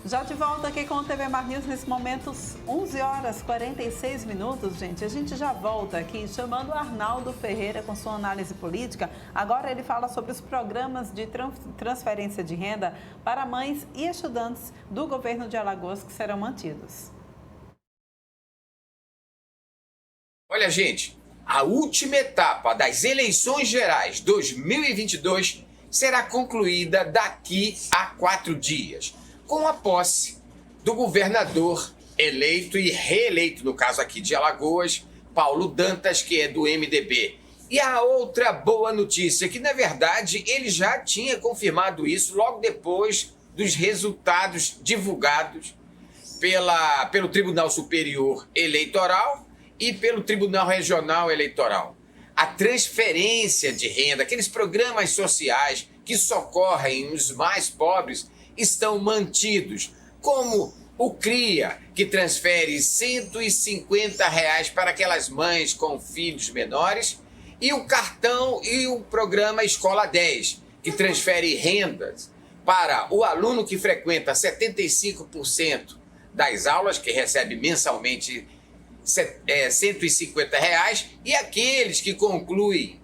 Já de volta aqui com o TV Mar News, nesse momento, 11 horas 46 minutos, gente. A gente já volta aqui chamando o Arnaldo Ferreira com sua análise política. Agora ele fala sobre os programas de transferência de renda para mães e estudantes do governo de Alagoas que serão mantidos. Olha, gente, a última etapa das eleições gerais 2022 será concluída daqui a 4 dias. Com a posse do governador eleito e reeleito, no caso aqui de Alagoas, Paulo Dantas, que é do MDB. E a outra boa notícia, que na verdade ele já tinha confirmado isso logo depois dos resultados divulgados pelo Tribunal Superior Eleitoral e pelo Tribunal Regional Eleitoral. A transferência de renda, aqueles programas sociais que socorrem os mais pobres, estão mantidos, como o CRIA, que transfere R$ 150 para aquelas mães com filhos menores, e o cartão e o programa Escola 10, que transfere rendas para o aluno que frequenta 75% das aulas, que recebe mensalmente R$ 150, e aqueles que concluem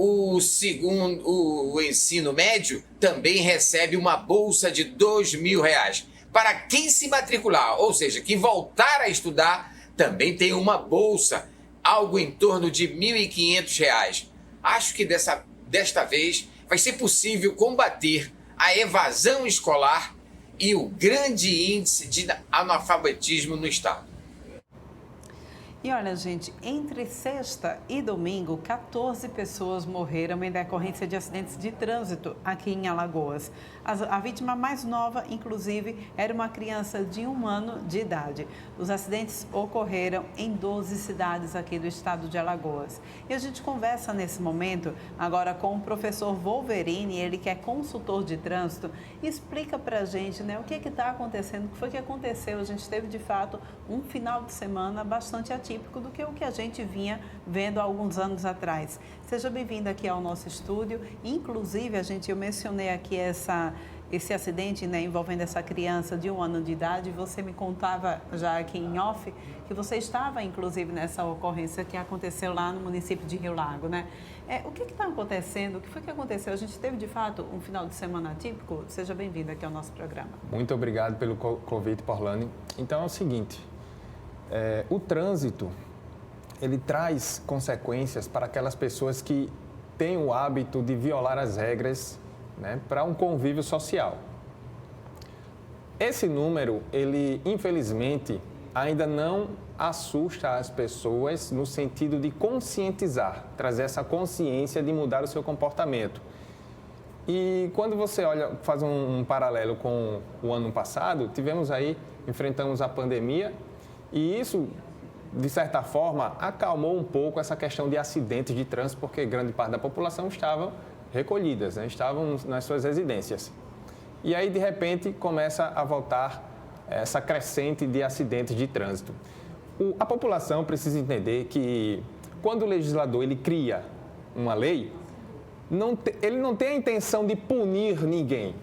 o ensino médio também recebe uma bolsa de R$ 2.000. Para quem se matricular, ou seja, que voltar a estudar, também tem uma bolsa, algo em torno de R$ 1.500. Acho que desta vez vai ser possível combater a evasão escolar e o grande índice de analfabetismo no estado. E olha, gente, entre sexta e domingo, 14 pessoas morreram em decorrência de acidentes de trânsito aqui em Alagoas. A vítima mais nova, inclusive, era uma criança de 1 ano de idade. Os acidentes ocorreram em 12 cidades aqui do estado de Alagoas. E a gente conversa nesse momento agora com o professor Wolverine, ele que é consultor de trânsito, e explica pra gente, né, o que está acontecendo, o que foi que aconteceu. A gente teve, de fato, um final de semana bastante atípico do que o que a gente vinha vendo há alguns anos atrás. Seja bem-vindo aqui ao nosso estúdio. Inclusive, eu mencionei aqui esse acidente, né, envolvendo essa criança de 1 ano de idade. Você me contava já aqui em off que você estava, inclusive, nessa ocorrência que aconteceu lá no município de Rio Lago, né? O que está acontecendo? O que foi que aconteceu? A gente teve, de fato, um final de semana atípico? Seja bem-vindo aqui ao nosso programa. Muito obrigado pelo convite, Porlane. Então, é o seguinte, o trânsito, ele traz consequências para aquelas pessoas que têm o hábito de violar as regras, né, para um convívio social. Esse número, ele, infelizmente, ainda não assusta as pessoas no sentido de conscientizar, trazer essa consciência de mudar o seu comportamento. E quando você faz um paralelo com o ano passado, enfrentamos a pandemia e isso, de certa forma, acalmou um pouco essa questão de acidentes de trânsito, porque grande parte da população estava recolhidas, né? Estavam nas suas residências. E aí, de repente, começa a voltar essa crescente de acidentes de trânsito. A população precisa entender que, quando o legislador ele cria uma lei, ele não tem a intenção de punir ninguém,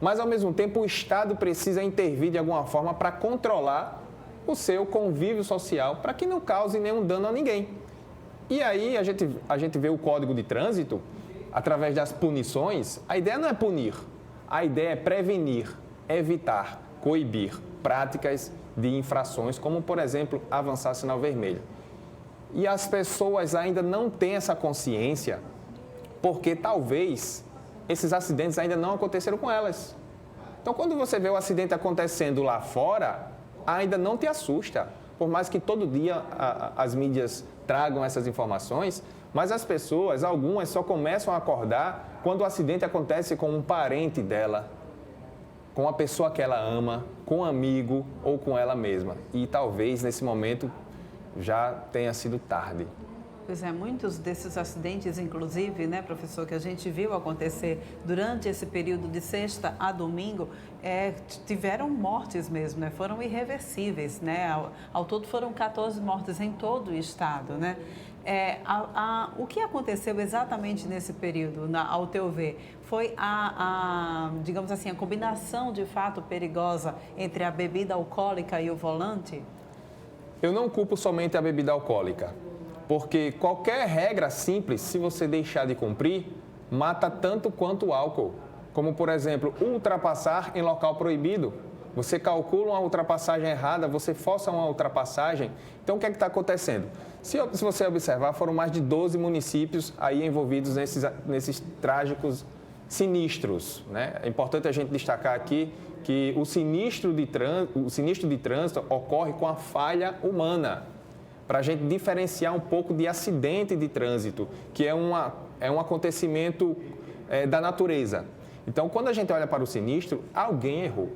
mas, ao mesmo tempo, o Estado precisa intervir de alguma forma para controlar o seu convívio social, para que não cause nenhum dano a ninguém. E aí, a gente vê o Código de Trânsito, através das punições. A ideia não é punir, a ideia é prevenir, evitar, coibir práticas de infrações, como, por exemplo, avançar sinal vermelho. E as pessoas ainda não têm essa consciência, porque talvez esses acidentes ainda não aconteceram com elas. Então, quando você vê o acidente acontecendo lá fora, ainda não te assusta, por mais que todo dia as mídias tragam essas informações, mas as pessoas, algumas, só começam a acordar quando o acidente acontece com um parente dela, com a pessoa que ela ama, com um amigo ou com ela mesma. E talvez, nesse momento, já tenha sido tarde. Pois é, muitos desses acidentes, inclusive, né, professor, que a gente viu acontecer durante esse período de sexta a domingo, tiveram mortes mesmo, né? Foram irreversíveis, né? Ao todo foram 14 mortes em todo o estado, né? O que aconteceu exatamente nesse período, ao teu ver? Foi digamos assim, a combinação de fato perigosa entre a bebida alcoólica e o volante? Eu não culpo somente a bebida alcoólica, porque qualquer regra simples, se você deixar de cumprir, mata tanto quanto o álcool. Como, por exemplo, ultrapassar em local proibido. Você calcula uma ultrapassagem errada, você força uma ultrapassagem. Então, o que é que está acontecendo? Se você observar, foram mais de 12 municípios aí envolvidos nesses trágicos sinistros, né? É importante a gente destacar aqui que o sinistro de trânsito ocorre com a falha humana, para a gente diferenciar um pouco de acidente de trânsito, que é um acontecimento da natureza. Então, quando a gente olha para o sinistro, alguém errou.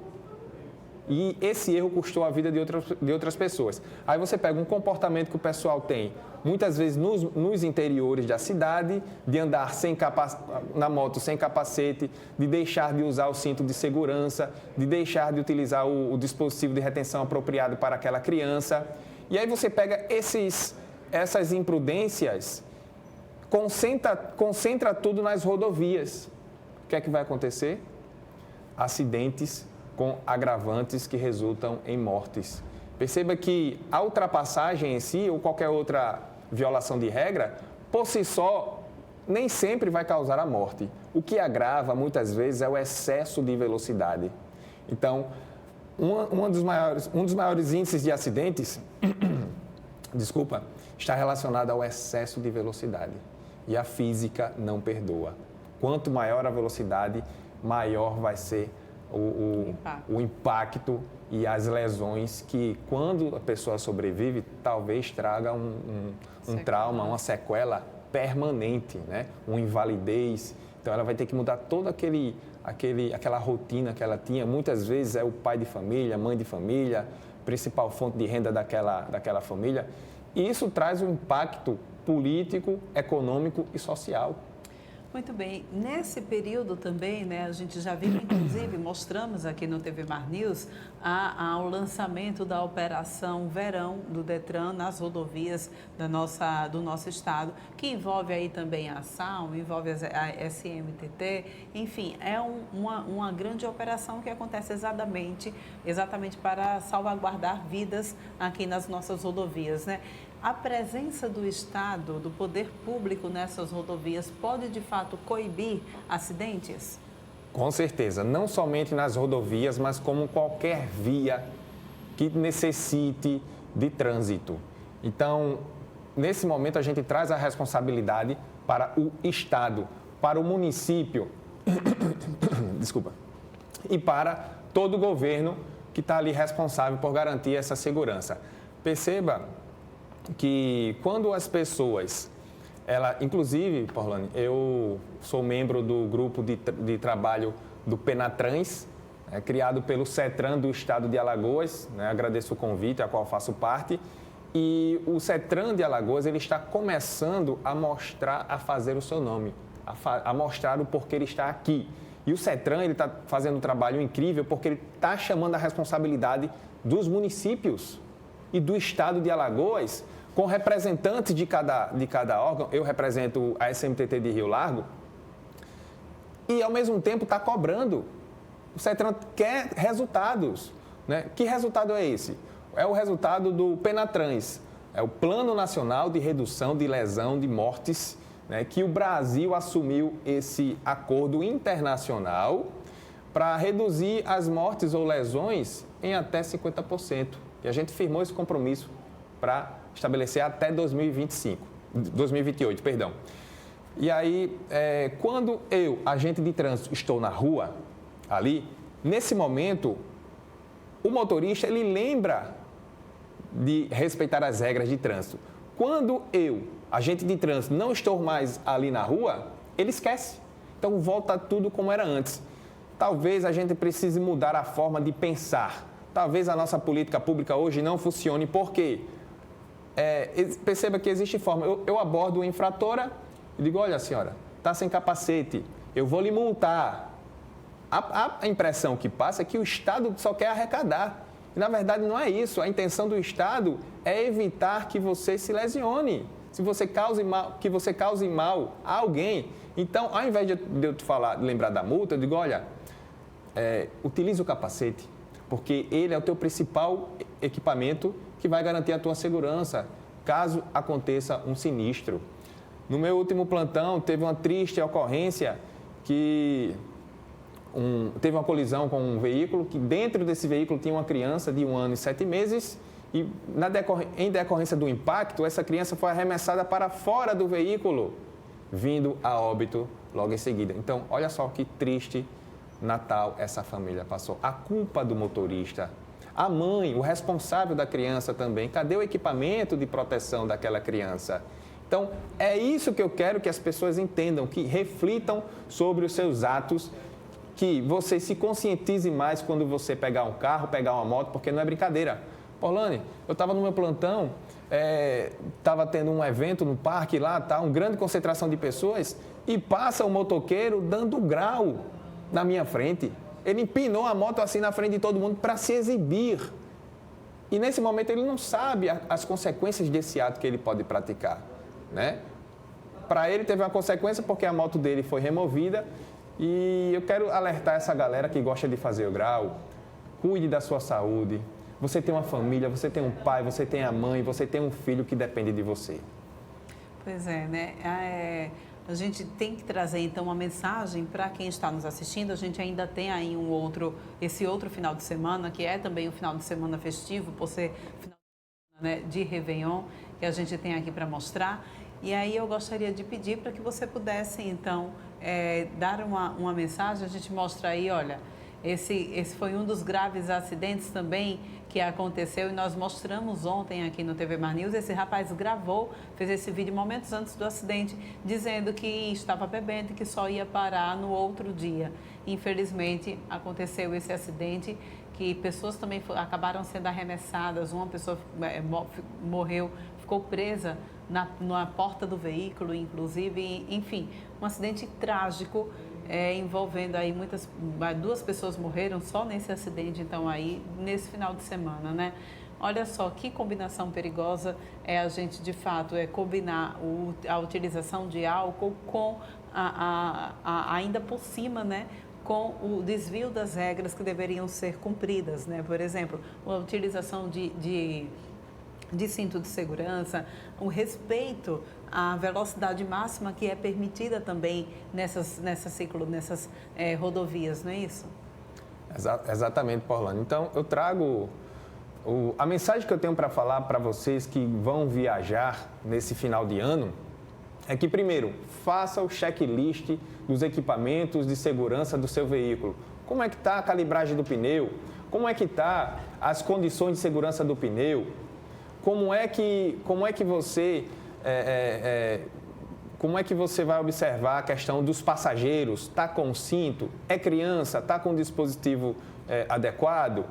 E esse erro custou a vida de outras pessoas. Aí você pega um comportamento que o pessoal tem, muitas vezes nos interiores da cidade, de andar na moto sem capacete, de deixar de usar o cinto de segurança, de deixar de utilizar o dispositivo de retenção apropriado para aquela criança. E aí você pega essas imprudências, concentra tudo nas rodovias. O que é que vai acontecer? Acidentes com agravantes que resultam em mortes. Perceba que a ultrapassagem em si, ou qualquer outra violação de regra, por si só, nem sempre vai causar a morte. O que agrava, muitas vezes, é o excesso de velocidade. Então, um dos maiores índices de acidentes, está relacionado ao excesso de velocidade. E a física não perdoa. Quanto maior a velocidade, maior vai ser o impacto e as lesões que, quando a pessoa sobrevive, talvez traga um trauma, uma sequela permanente, né? Uma invalidez. Então, ela vai ter que mudar toda aquela rotina que ela tinha. Muitas vezes é o pai de família, mãe de família, principal fonte de renda daquela família. E isso traz um impacto político, econômico e social. Muito bem. Nesse período também, né, a gente já viu, inclusive, mostramos aqui no TV Mar News o lançamento da Operação Verão do Detran nas rodovias do nosso estado, que envolve aí também a SAM, envolve a SMTT, enfim, é uma grande operação que acontece exatamente para salvaguardar vidas aqui nas nossas rodovias, né? A presença do Estado, do poder público nessas rodovias pode, de fato, coibir acidentes? Com certeza, não somente nas rodovias, mas como qualquer via que necessite de trânsito. Então, nesse momento, a gente traz a responsabilidade para o Estado, para o município, e para todo o governo que está ali responsável por garantir essa segurança. Perceba que quando as pessoas, inclusive, Porlane, eu sou membro do grupo de trabalho do Penatrans, criado pelo CETRAN do estado de Alagoas, né? Agradeço o convite, a qual faço parte, e o CETRAN de Alagoas, ele está começando a fazer o seu nome, a mostrar o porquê ele está aqui. E o CETRAN, ele está fazendo um trabalho incrível porque ele está chamando a responsabilidade dos municípios e do estado de Alagoas, com representantes de cada órgão. Eu represento a SMTT de Rio Largo e, ao mesmo tempo, está cobrando. O CETRAN quer resultados, né? Que resultado é esse? É o resultado do Penatrans, é o Plano Nacional de Redução de Lesão de Mortes, né? Que o Brasil assumiu esse acordo internacional para reduzir as mortes ou lesões em até 50%. E a gente firmou esse compromisso para estabelecer até 2028, perdão. E aí, quando eu, agente de trânsito, estou na rua, ali, nesse momento, o motorista, ele lembra de respeitar as regras de trânsito. Quando eu, agente de trânsito, não estou mais ali na rua, ele esquece. Então, volta tudo como era antes. Talvez a gente precise mudar a forma de pensar. Talvez a nossa política pública hoje não funcione. Por quê? Perceba que existe forma. Eu abordo a infratora e digo, olha, senhora, está sem capacete, eu vou lhe multar. A impressão que passa é que o Estado só quer arrecadar. E, na verdade, não é isso. A intenção do Estado é evitar que você se lesione. Se você cause mal, que você cause mal a alguém. Então, ao invés de eu te falar, lembrar da multa, eu digo, olha, utilize o capacete, porque ele é o teu principal equipamento que vai garantir a tua segurança, caso aconteça um sinistro. No meu último plantão, teve uma triste ocorrência que teve uma colisão com um veículo, que dentro desse veículo tinha uma criança de 1 ano e 7 meses e em decorrência do impacto, essa criança foi arremessada para fora do veículo, vindo a óbito logo em seguida. Então, olha só que triste Natal essa família passou. A culpa do motorista, a mãe, o responsável da criança também. Cadê o equipamento de proteção daquela criança? Então, é isso que eu quero que as pessoas entendam, que reflitam sobre os seus atos, que você se conscientize mais quando você pegar um carro, pegar uma moto, porque não é brincadeira. Orlane, eu estava no meu plantão, estava tendo um evento no parque lá, tá, uma grande concentração de pessoas, e passa o motoqueiro dando grau na minha frente. Ele empinou a moto assim na frente de todo mundo para se exibir. E nesse momento ele não sabe as consequências desse ato que ele pode praticar, né? Para ele teve uma consequência porque a moto dele foi removida. E eu quero alertar essa galera que gosta de fazer o grau, cuide da sua saúde. Você tem uma família, você tem um pai, você tem a mãe, você tem um filho que depende de você. Pois é, né? A gente tem que trazer, então, uma mensagem para quem está nos assistindo. A gente ainda tem aí esse outro final de semana, que é também um final de semana festivo, por ser final de semana, né, de Réveillon, que a gente tem aqui para mostrar. E aí eu gostaria de pedir para que você pudesse, então, dar uma mensagem. A gente mostra aí, olha, esse foi um dos graves acidentes também que aconteceu e nós mostramos ontem aqui no TV Mar News. Esse rapaz fez esse vídeo momentos antes do acidente, dizendo que estava bebendo e que só ia parar no outro dia. Infelizmente, aconteceu esse acidente, que pessoas também acabaram sendo arremessadas, uma pessoa morreu, ficou presa na porta do veículo, inclusive, enfim, um acidente trágico envolvendo aí duas pessoas morreram só nesse acidente, então aí, nesse final de semana, né? Olha só que combinação perigosa a gente, de fato, combinar a utilização de álcool com ainda por cima, né? Com o desvio das regras que deveriam ser cumpridas, né? Por exemplo, a utilização de cinto de segurança, o respeito à velocidade máxima que é permitida também nessas rodovias, não é isso? Exatamente, Orlane. Então, eu trago a mensagem que eu tenho para falar para vocês que vão viajar nesse final de ano é que, primeiro, faça o checklist dos equipamentos de segurança do seu veículo. Como é que está a calibragem do pneu? Como é que está as condições de segurança do pneu? Como é que você vai observar a questão dos passageiros? Está com cinto? É criança? Está com o dispositivo adequado?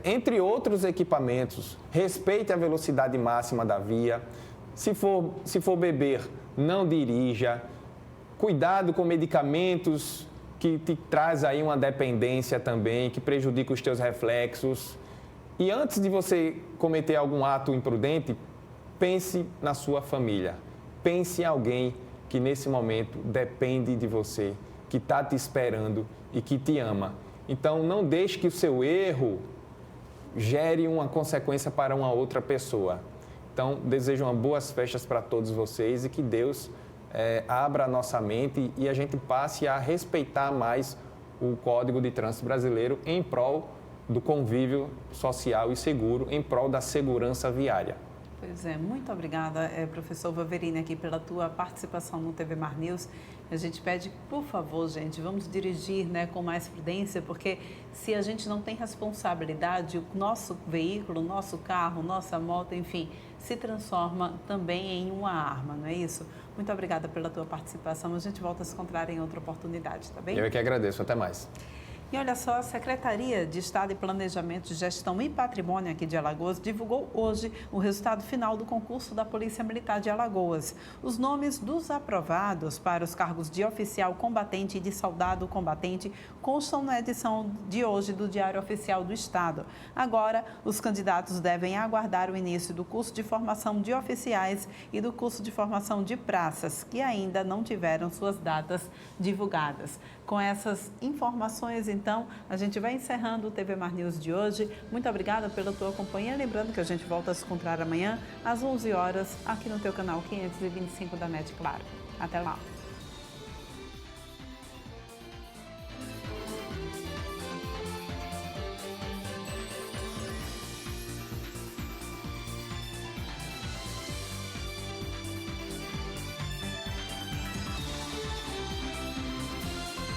Entre outros equipamentos, respeite a velocidade máxima da via. Se for beber, não dirija. Cuidado com medicamentos que te traz aí uma dependência também, que prejudica os teus reflexos. E antes de você cometer algum ato imprudente, pense na sua família. Pense em alguém que nesse momento depende de você, que está te esperando e que te ama. Então, não deixe que o seu erro gere uma consequência para uma outra pessoa. Então, desejo uma boas festas para todos vocês e que Deus abra a nossa mente e a gente passe a respeitar mais o Código de Trânsito Brasileiro em prol do convívio social e seguro, em prol da segurança viária. Pois é, muito obrigada, professor Waverini, aqui pela tua participação no TV Mar News. A gente pede, por favor, gente, vamos dirigir, né, com mais prudência, porque se a gente não tem responsabilidade, o nosso veículo, o nosso carro, nossa moto, enfim, se transforma também em uma arma, não é isso? Muito obrigada pela tua participação. A gente volta a se encontrar em outra oportunidade, tá bem? Eu é que agradeço. Até mais. E olha só, a Secretaria de Estado de Planejamento, Gestão e Patrimônio aqui de Alagoas divulgou hoje o resultado final do concurso da Polícia Militar de Alagoas. Os nomes dos aprovados para os cargos de oficial combatente e de soldado combatente constam na edição de hoje do Diário Oficial do Estado. Agora, os candidatos devem aguardar o início do curso de formação de oficiais e do curso de formação de praças, que ainda não tiveram suas datas divulgadas. Com essas informações, então, a gente vai encerrando o TV Mar News de hoje. Muito obrigada pela tua companhia. Lembrando que a gente volta a se encontrar amanhã às 11 horas aqui no teu canal 525 da NET Claro. Até lá!